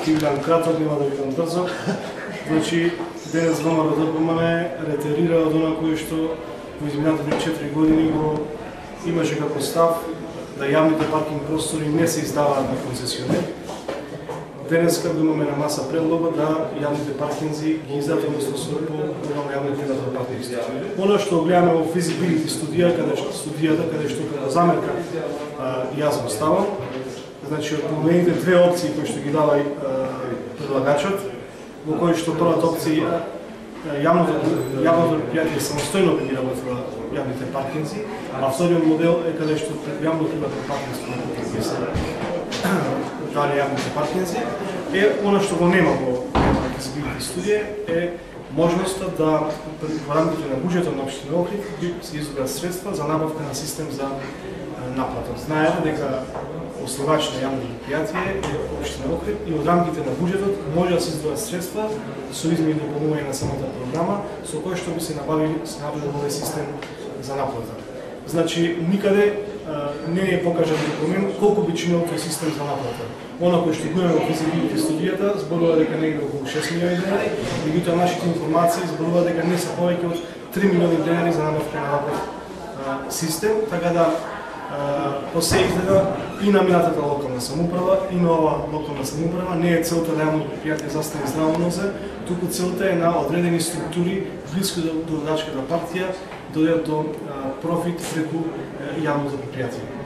Ти видам краток, нема да видам брзо. Значи, денес ВМРО ДПМН ретерира од она кој што во изминатите 4 години го имаше како став да јавните паркинг простори не се издаваат на концесионер. Денеска го имаме на маса предлога да јавните паркинзи ги издадат односно со по јавните паркинзи. Оно што гледаме во feasibility студијата, каде што како замерка јас го ставам, значи од понудените две опции кои што ги дава предлагачот, во кои што првата опција јавното предпријатие самостојно би ги работила јавните паркинзи, а вториот модел е каде што јавно-приватно партнерство дали јавните паркинзи, она што го нема во feasibility студија е можноста да во рамките на буџетот на општина Охрид се изградат средства за набавка на систем за наплата. Знаете дека основач на јавно предпријатие е општина Охрид и од рамките на буџетот може да се издвојат средства со измени и дополнување на самата програма со кој што би се набавил овој систем за наплата. Значи никаде не е покажан документ колку би чинел тој систем за наплата. Она кој што го имаме во feasibility студијата зборува дека негде околу 6 милиони денари, меѓутоа нашите информации зборува дека не се повеќе од 3 милиони денари за набавка на ваков систем, така да по се изгледа и на минатата локална самоуправа и на ова локална самоуправа не е целта да јавното предпријатие застане здраво нозе, туку целта е на одредени структури блиску до водачката партија дојдат до профит преку јавното предпријатие.